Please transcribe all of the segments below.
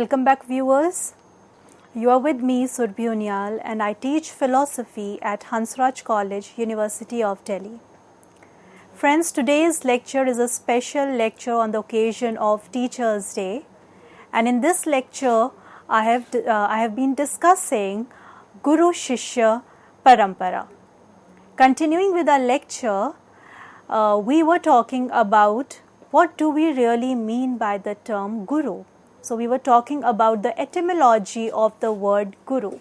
Welcome back, viewers. You are with me, Surbhi Unyal, and I teach philosophy at Hansraj College, University of Delhi. Friends, today's lecture is a special lecture on the occasion of Teachers' Day, and in this lecture, I have been discussing Guru-Shishya Parampara. Continuing with our lecture, we were talking about what do we really mean by the term Guru. So we were talking about the etymology of the word Guru.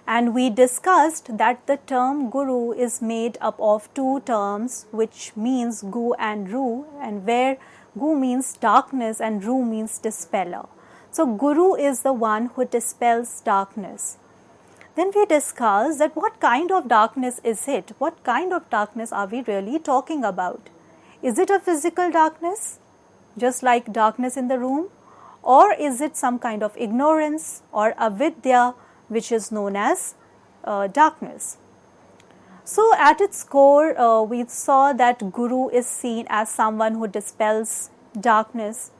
And we discussed that the term Guru is made up of two terms which means Gu and Ru, and where Gu means darkness and Ru means dispeller. So Guru is the one who dispels darkness. Then we discussed that what kind of darkness is it? What kind of darkness are we really talking about? Is it a physical darkness, just like darkness in the room? Or is it some kind of ignorance or avidya, which is known as darkness? So at its core, we saw that Guru is seen as someone who dispels darkness.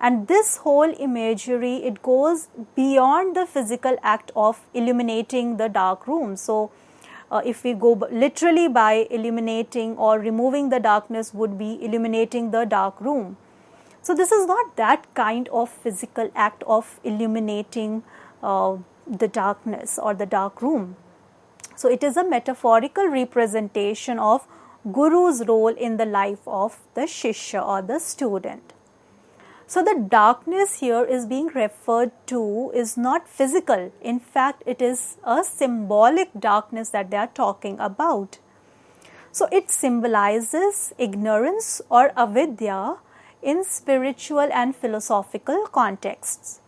And this whole imagery, it goes beyond the physical act of illuminating the dark room. So if we go literally by illuminating or removing the darkness would be illuminating the dark room. So this is not that kind of physical act of illuminating the darkness or the dark room. So it is a metaphorical representation of Guru's role in the life of the Shishya or the student. So the darkness here is being referred to is not physical. In fact, it is a symbolic darkness that they are talking about. So it symbolizes ignorance or avidya in spiritual and philosophical contexts.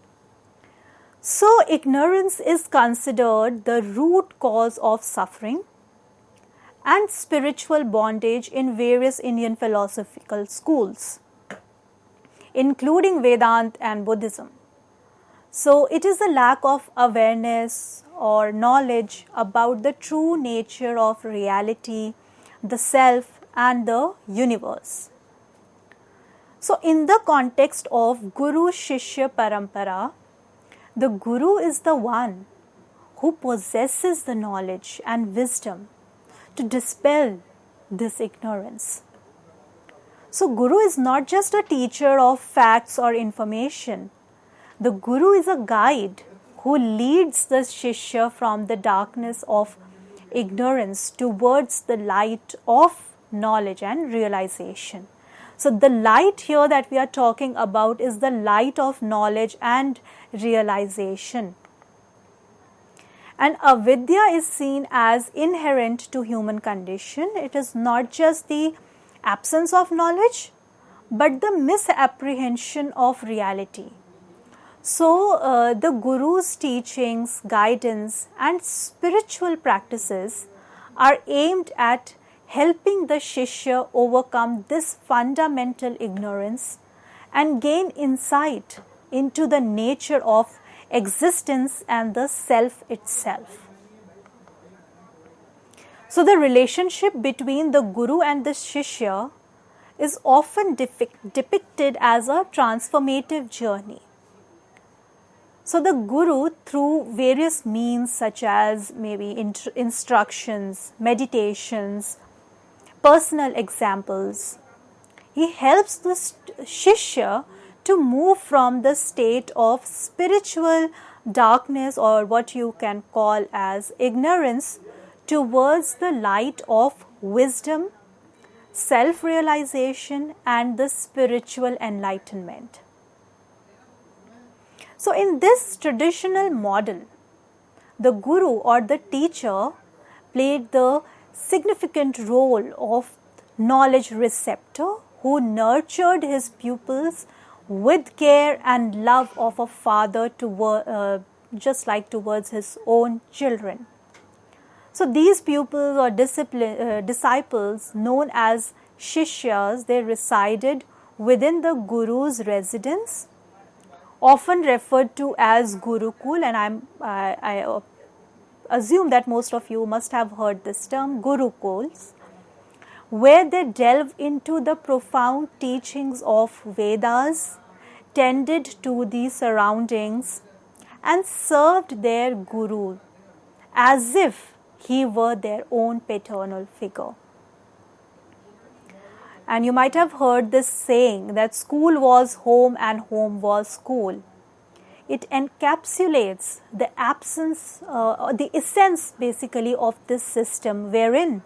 So ignorance is considered the root cause of suffering and spiritual bondage in various Indian philosophical schools, including Vedanta and Buddhism. So it is a lack of awareness or knowledge about the true nature of reality, the self and the universe. So in the context of Guru-Shishya Parampara, the Guru is the one who possesses the knowledge and wisdom to dispel this ignorance. So Guru is not just a teacher of facts or information. The Guru is a guide who leads the Shishya from the darkness of ignorance towards the light of knowledge and realization. So the light here that we are talking about is the light of knowledge and realization. And avidya is seen as inherent to human condition. It is not just the absence of knowledge, but the misapprehension of reality. So the Guru's teachings, guidance and spiritual practices are aimed at helping the Shishya overcome this fundamental ignorance and gain insight into the nature of existence and the self itself. So the relationship between the Guru and the Shishya is often depicted as a transformative journey. So the Guru, through various means such as maybe instructions, meditations, personal examples, he helps the Shishya to move from the state of spiritual darkness or what you can call as ignorance towards the light of wisdom, self-realization and the spiritual enlightenment. So in this traditional model, the Guru or the teacher played the significant role of knowledge receptor who nurtured his pupils with care and love of a father just like towards his own children. So these pupils or disciples known as Shishyas, they resided within the Guru's residence, often referred to as Gurukul, and I assume that most of you must have heard this term, Gurukuls, where they delve into the profound teachings of Vedas tended to the surroundings and served their guru as if he were their own paternal figure. And you might have heard this saying that school was home and home was school. It encapsulates the the essence basically of this system, wherein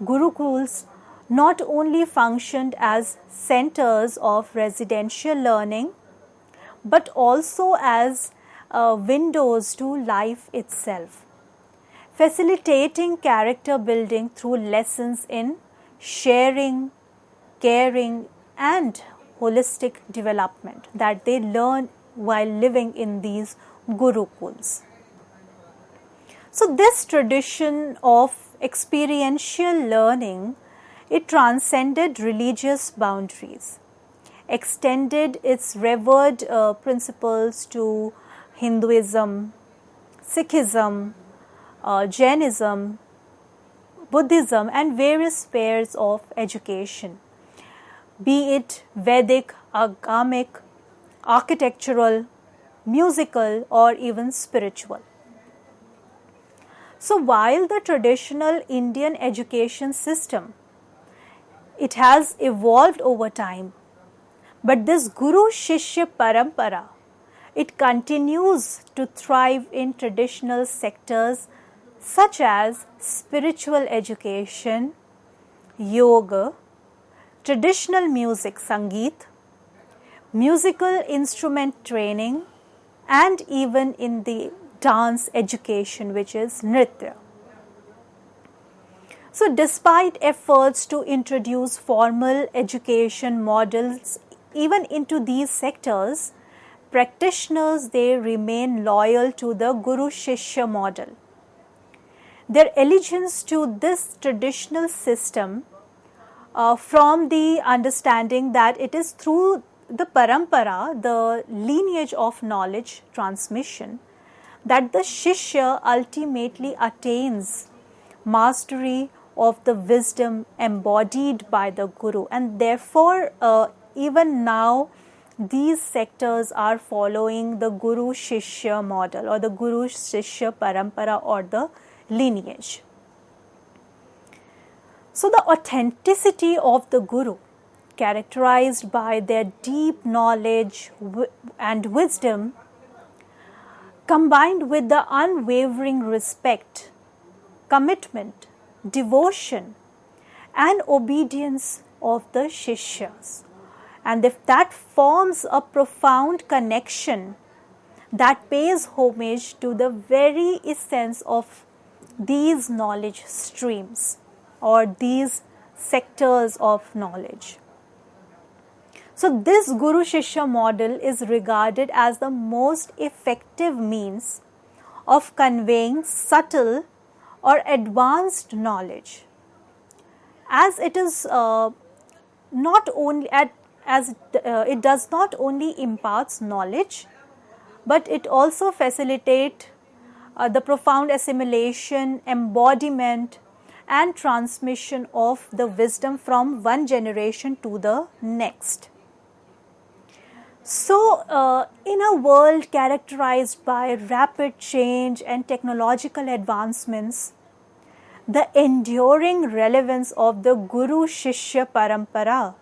Gurukuls not only functioned as centers of residential learning, but also as windows to life itself, facilitating character building through lessons in sharing, caring, and holistic development that they learn while living in these Gurukuls. So this tradition of experiential learning, it transcended religious boundaries, extended its revered principles to Hinduism, Sikhism, Jainism, Buddhism, and various spheres of education, be it Vedic, Agamic, architectural, musical, or even spiritual. So while the traditional Indian education system, it has evolved over time, but this Guru-Shishya Parampara, it continues to thrive in traditional sectors such as spiritual education, yoga, traditional music, Sangeet, musical instrument training, and even in the dance education, which is Nritya. So despite efforts to introduce formal education models even into these sectors, practitioners, they remain loyal to the Guru-Shishya model. Their allegiance to this traditional system from the understanding that it is through the parampara, the lineage of knowledge transmission, that the Shishya ultimately attains mastery of the wisdom embodied by the Guru, and therefore even now these sectors are following the Guru-Shishya model or the Guru-Shishya Parampara or the lineage. So the authenticity of the Guru, characterized by their deep knowledge and wisdom, combined with the unwavering respect, commitment, devotion, and obedience of the Shishyas. And if that forms a profound connection that pays homage to the very essence of these knowledge streams or these sectors of knowledge. So this Guru-Shishya model is regarded as the most effective means of conveying subtle or advanced knowledge, as it is not only it does not only imparts knowledge, but it also facilitates the profound assimilation, embodiment, and transmission of the wisdom from one generation to the next. So, in a world characterized by rapid change and technological advancements, the enduring relevance of the Guru-Shishya Parampara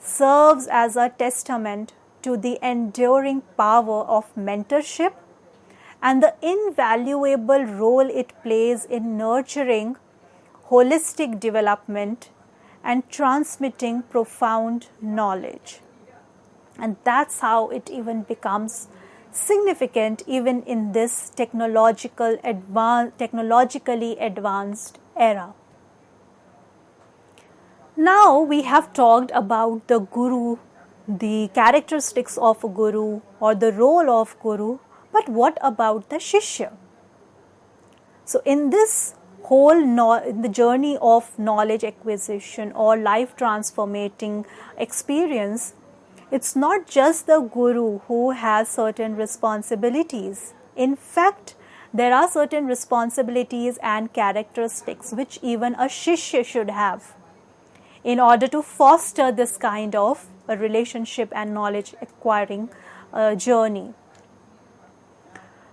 serves as a testament to the enduring power of mentorship and the invaluable role it plays in nurturing holistic development and transmitting profound knowledge. And that's how it even becomes significant even in this technologically advanced era. Now we have talked about the Guru, the characteristics of a Guru or the role of Guru, but what about the Shishya? So in this whole in the journey of knowledge acquisition or life transforming experience, it's not just the Guru who has certain responsibilities. In fact, there are certain responsibilities and characteristics which even a Shishya should have in order to foster this kind of a relationship and knowledge acquiring journey.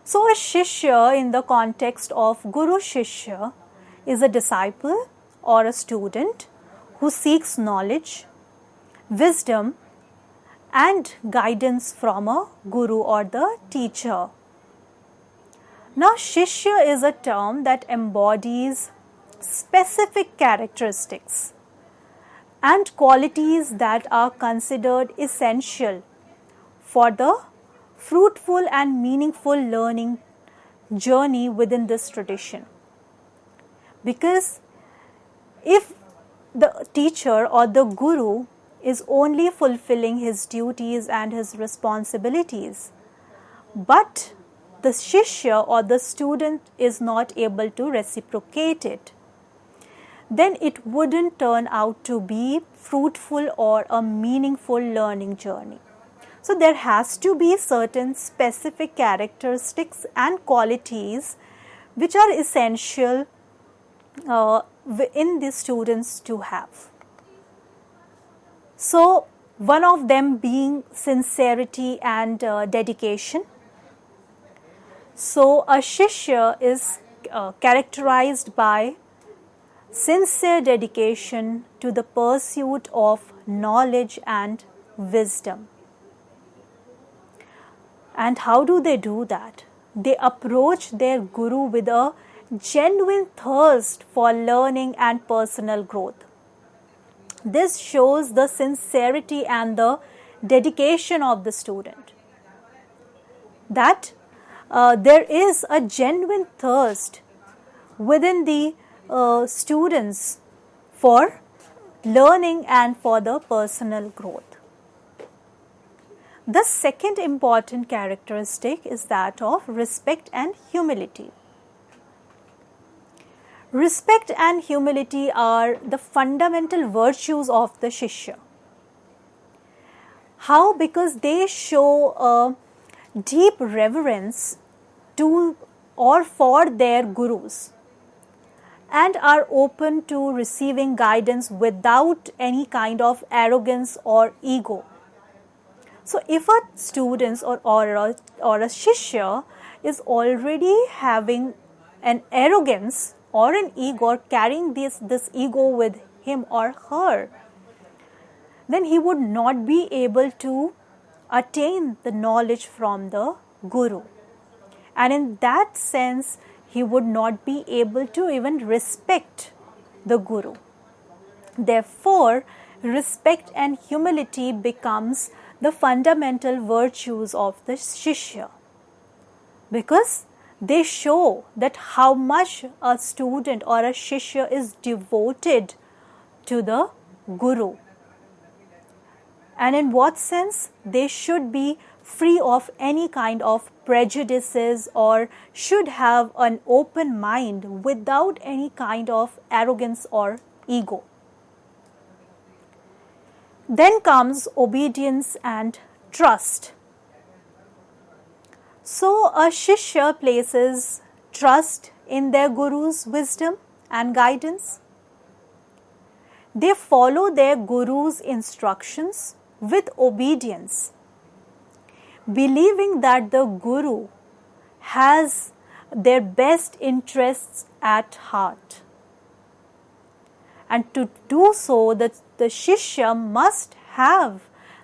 So a Shishya in the context of Guru-Shishya is a disciple or a student who seeks knowledge, wisdom and guidance from a guru or the teacher. Now Shishya is a term that embodies specific characteristics and qualities that are considered essential for the fruitful and meaningful learning journey within this tradition. Because if the teacher or the guru is only fulfilling his duties and his responsibilities, but the Shishya or the student is not able to reciprocate it, then it wouldn't turn out to be fruitful or a meaningful learning journey. So there has to be certain specific characteristics and qualities which are essential in the students to have. So one of them being sincerity and dedication. So a Shishya is characterized by sincere dedication to the pursuit of knowledge and wisdom. And how do they do that? They approach their guru with a genuine thirst for learning and personal growth. This shows the sincerity and the dedication of the student. That there is a genuine thirst within the students for learning and for the personal growth. The second important characteristic is that of respect and humility. Respect and humility are the fundamental virtues of the Shishya. How? Because they show a deep reverence to or for their gurus and are open to receiving guidance without any kind of arrogance or ego. So if a student or a Shishya is already having an arrogance or an ego, or carrying this ego with him or her, then he would not be able to attain the knowledge from the guru. And in that sense, he would not be able to even respect the guru. Therefore, respect and humility becomes the fundamental virtues of the Shishya, because they show that how much a student or a Shishya is devoted to the guru, and in what sense they should be free of any kind of prejudices or should have an open mind without any kind of arrogance or ego. Then comes obedience and trust. So a Shishya places trust in their guru's wisdom and guidance. They follow their guru's instructions with obedience, believing that the guru has their best interests at heart. And to do so, the Shishya must have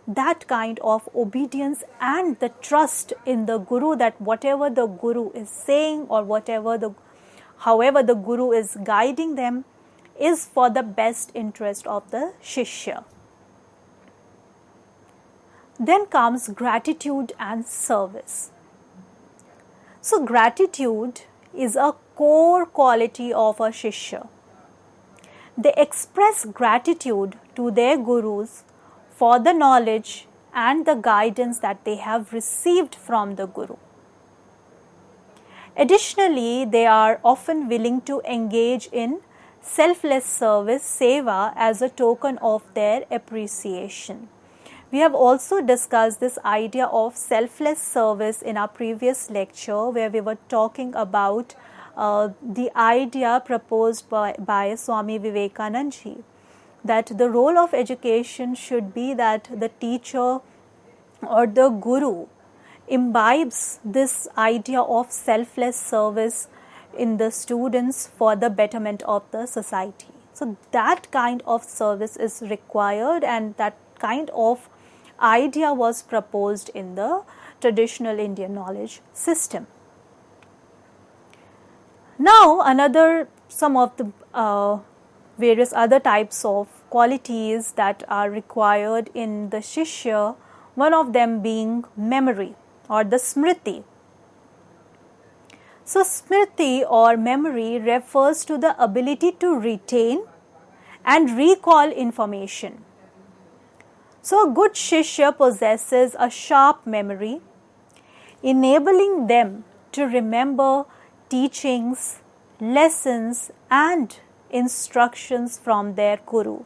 that kind of obedience and the trust in the guru, that whatever the guru is saying or however the guru is guiding them is for the best interest of the Shishya. Then comes gratitude and service. So gratitude is a core quality of a Shishya. They express gratitude to their gurus for the knowledge and the guidance that they have received from the guru. Additionally, they are often willing to engage in selfless service, seva, as a token of their appreciation. We have also discussed this idea of selfless service in our previous lecture, where we were talking about the idea proposed by Swami Vivekananda ji, that the role of education should be that the teacher or the guru imbibes this idea of selfless service in the students for the betterment of the society. So that kind of service is required, and that kind of idea was proposed in the traditional Indian knowledge system. Now some of the various other types of qualities that are required in the Shishya, one of them being memory or the Smriti. So Smriti or memory refers to the ability to retain and recall information. So a good Shishya possesses a sharp memory, enabling them to remember teachings, lessons and instructions from their Guru.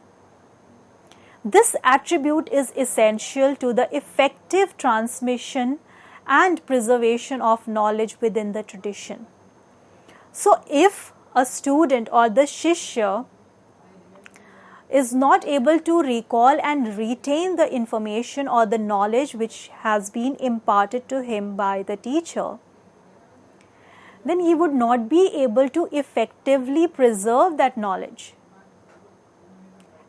This attribute is essential to the effective transmission and preservation of knowledge within the tradition. So if a student or the Shishya is not able to recall and retain the information or the knowledge which has been imparted to him by the teacher, then he would not be able to effectively preserve that knowledge.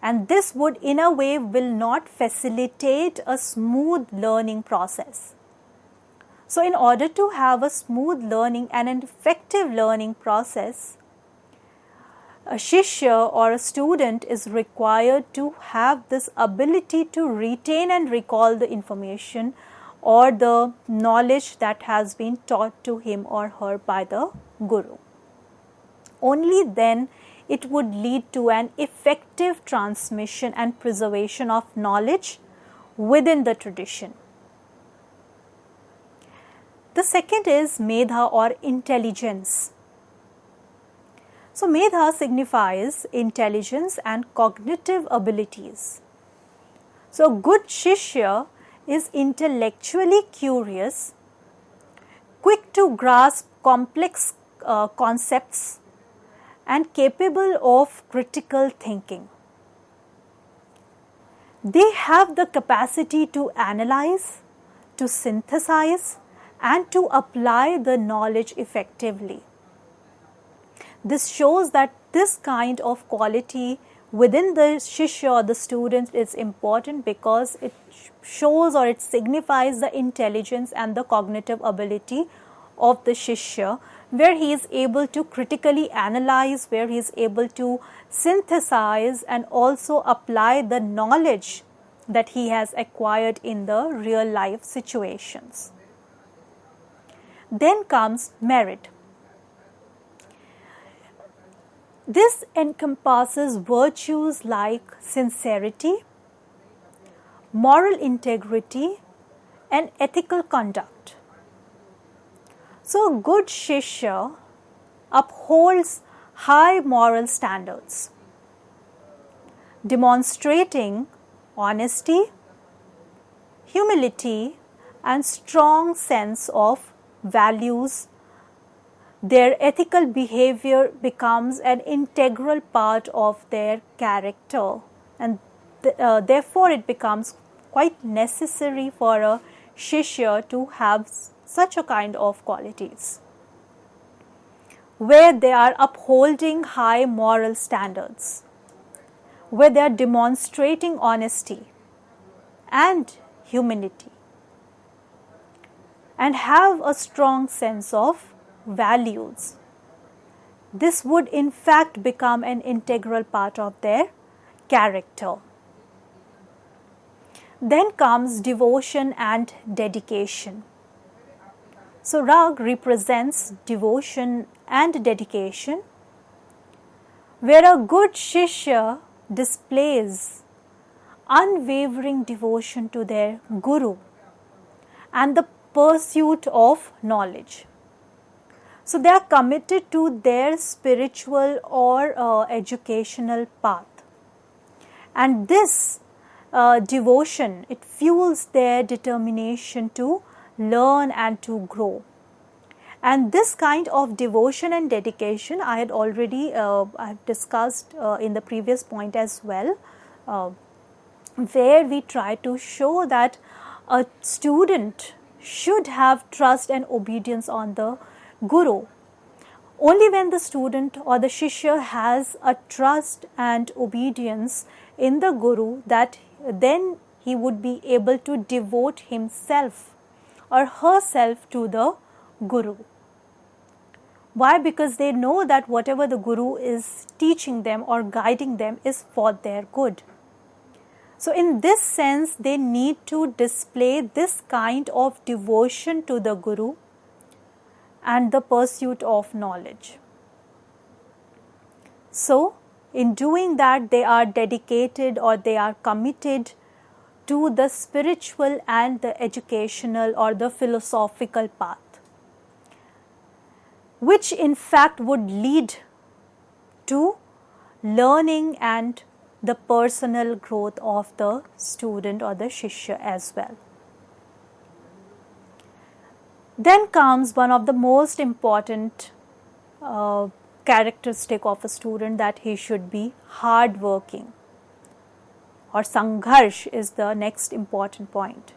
And this would in a way will not facilitate a smooth learning process. So in order to have a smooth learning and an effective learning process, a Shishya or a student is required to have this ability to retain and recall the information or the knowledge that has been taught to him or her by the Guru. Only then it would lead to an effective transmission and preservation of knowledge within the tradition. The second is Medha or intelligence. So Medha signifies intelligence and cognitive abilities. So good Shishya is intellectually curious, quick to grasp complex concepts and capable of critical thinking. They have the capacity to analyze, to synthesize and to apply the knowledge effectively. This shows that this kind of quality within the Shishya or the student is important because it shows or it signifies the intelligence and the cognitive ability of the Shishya, where he is able to critically analyze, where he is able to synthesize and also apply the knowledge that he has acquired in the real life situations. Then comes merit. This encompasses virtues like sincerity, moral integrity and ethical conduct. So a good Shishya upholds high moral standards, demonstrating honesty, humility and strong sense of values. Their ethical behavior becomes an integral part of their character, and therefore it becomes quite necessary for a Shishya to have such a kind of qualities, where they are upholding high moral standards, where they are demonstrating honesty and humility, and have a strong sense of values. This would in fact become an integral part of their character. Then comes devotion and dedication. So Rag represents devotion and dedication, where a good Shishya displays unwavering devotion to their Guru and the pursuit of knowledge. So they are committed to their spiritual or educational path, and this devotion, it fuels their determination to learn and to grow. And this kind of devotion and dedication I had already I have discussed in the previous point as well. where we try to show that a student should have trust and obedience on the Guru. Only when the student or the Shishya has a trust and obedience in the Guru, that then he would be able to devote himself or herself to the Guru. Why? Because they know that whatever the Guru is teaching them or guiding them is for their good. So in this sense, they need to display this kind of devotion to the Guru and the pursuit of knowledge. So in doing that, they are dedicated or they are committed to the spiritual and the educational or the philosophical path, which in fact would lead to learning and the personal growth of the student or the Shishya as well. Then comes one of the most important characteristic of a student, that he should be hardworking, or sangharsh is the next important point.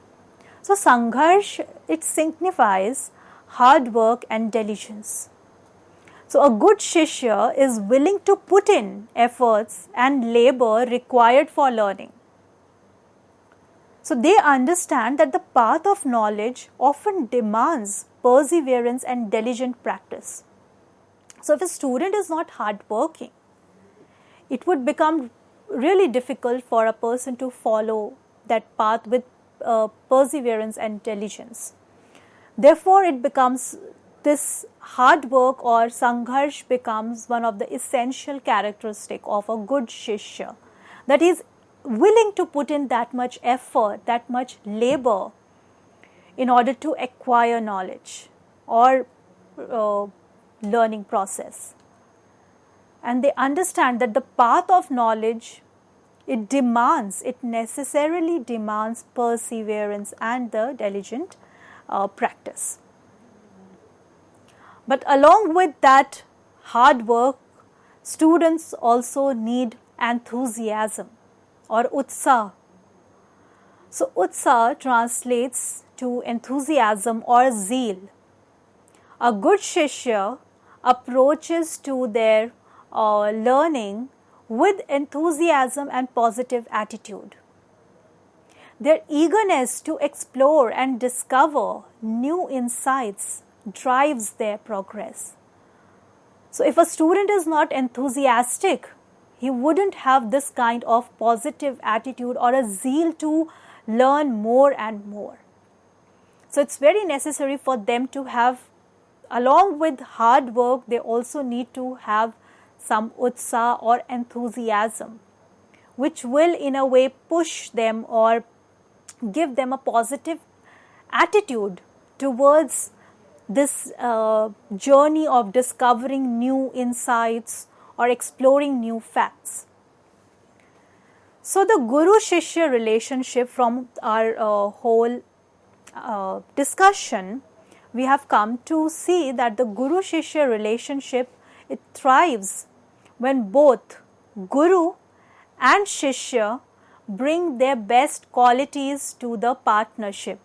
So sangharsh, it signifies hard work and diligence. So a good Shishya is willing to put in efforts and labor required for learning. So they understand that the path of knowledge often demands perseverance and diligent practice. So if a student is not hardworking, it would become really difficult for a person to follow that path with perseverance and diligence. Therefore, it becomes this hard work or sangharsh becomes one of the essential characteristic of a good Shishya, that is willing to put in that much effort, that much labor in order to acquire knowledge or learning process. And they understand that the path of knowledge, it necessarily demands perseverance and the diligent practice. But along with that hard work, students also need enthusiasm or utsah. So utsah translates to enthusiasm or zeal. A good Shishya approaches to their learning with enthusiasm and positive attitude. Their eagerness to explore and discover new insights drives their progress. So if a student is not enthusiastic, he wouldn't have this kind of positive attitude or a zeal to learn more and more. So it's very necessary for them to have, along with hard work, they also need to have some utsah or enthusiasm, which will in a way push them or give them a positive attitude towards this journey of discovering new insights or exploring new facts. So the Guru-Shishya relationship, from our whole discussion, we have come to see that the Guru-Shishya relationship, it thrives when both Guru and Shishya bring their best qualities to the partnership,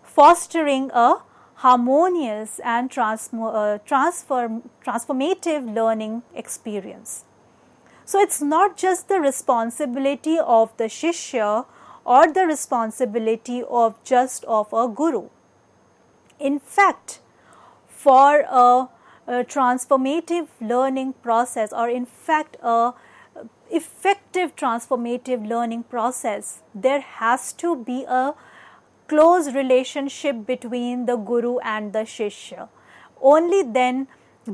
fostering a harmonious and transformative learning experience. So it's not just the responsibility of the Shishya or the responsibility of a Guru. In fact, for a transformative learning process, or in fact a effective transformative learning process, there has to be a close relationship between the Guru and the Shishya. Only then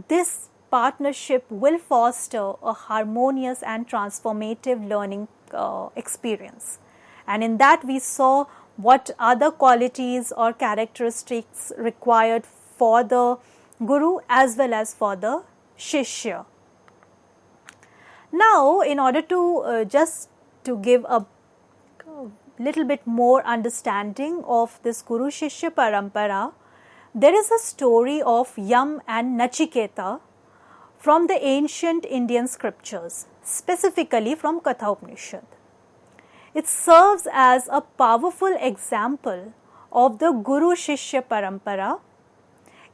this partnership will foster a harmonious and transformative learning experience. And in that we saw what other qualities or characteristics required for the Guru as well as for the Shishya. Now, in order to just to give a little bit more understanding of this Guru-Shishya Parampara, there is a story of Yama and Nachiketa from the ancient Indian scriptures, specifically from Katha Upanishad. It serves as a powerful example of the Guru-Shishya Parampara,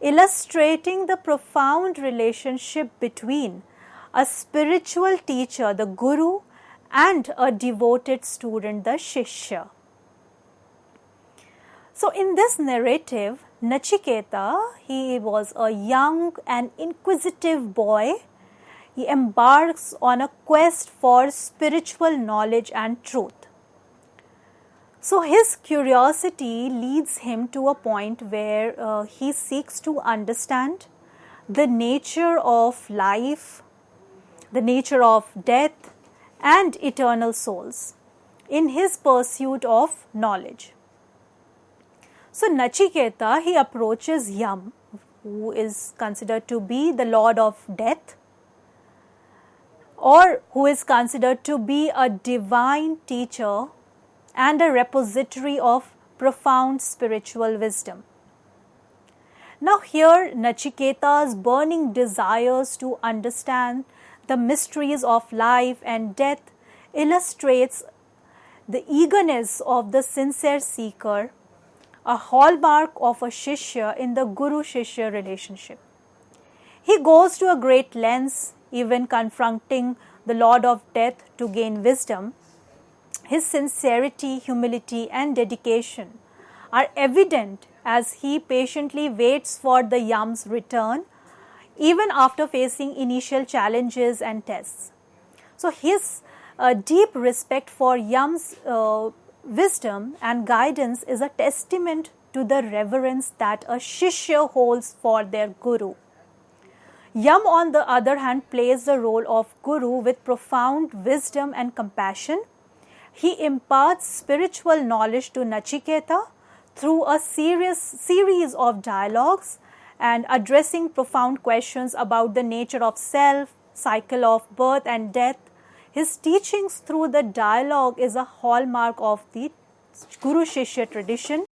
illustrating the profound relationship between a spiritual teacher, the Guru, and a devoted student, the Shishya. So in this narrative, Nachiketa, he was a young and inquisitive boy. He embarks on a quest for spiritual knowledge and truth. So his curiosity leads him to a point where he seeks to understand the nature of life, the nature of death, and eternal souls in his pursuit of knowledge. So Nachiketa, he approaches Yama, who is considered to be the lord of death, or who is considered to be a divine teacher and a repository of profound spiritual wisdom. Now here Nachiketa's burning desires to understand the mysteries of life and death illustrates the eagerness of the sincere seeker, a hallmark of a Shishya in the Guru-Shishya relationship. He goes to a great lengths, even confronting the Lord of Death to gain wisdom. His sincerity, humility, and dedication are evident as he patiently waits for the Yama's return, even after facing initial challenges and tests. So his deep respect for Yama's wisdom and guidance is a testament to the reverence that a Shishya holds for their Guru. Yama, on the other hand, plays the role of Guru with profound wisdom and compassion. He imparts spiritual knowledge to Nachiketa through a series of dialogues and addressing profound questions about the nature of self, cycle of birth and death. His teachings through the dialogue is a hallmark of the Guru-Shishya tradition,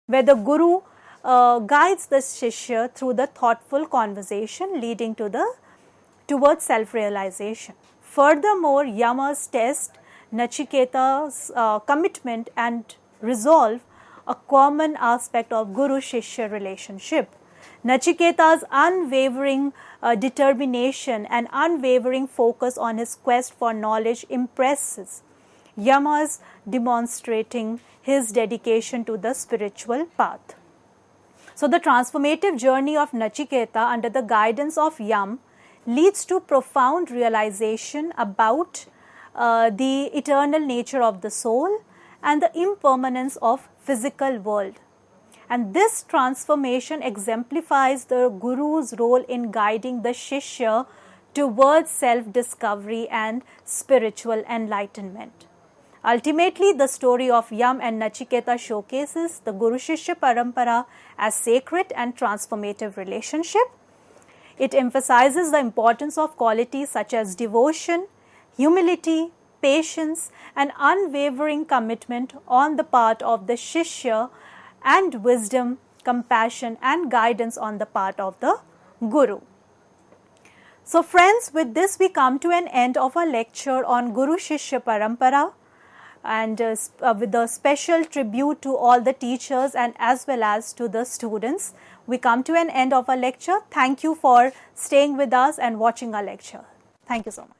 where the Guru guides the Shishya through the thoughtful conversation leading towards self-realization. Furthermore, Yama's test Nachiketa's commitment and resolve, a common aspect of Guru-Shishya relationship. Nachiketa's unwavering determination and unwavering focus on his quest for knowledge impresses Yama's, demonstrating his dedication to the spiritual path. So the transformative journey of Nachiketa under the guidance of Yama leads to profound realization about the eternal nature of the soul and the impermanence of physical world. And this transformation exemplifies the Guru's role in guiding the Shishya towards self-discovery and spiritual enlightenment. Ultimately, the story of Yama and Nachiketa showcases the Guru-Shishya Parampara as sacred and transformative relationship. It emphasizes the importance of qualities such as devotion, humility, patience, and unwavering commitment on the part of the Shishya, and wisdom, compassion, and guidance on the part of the Guru. So friends, with this we come to an end of our lecture on Guru-Shishya Parampara, and with a special tribute to all the teachers and as well as to the students. We come to an end of our lecture. Thank you for staying with us and watching our lecture. Thank you so much.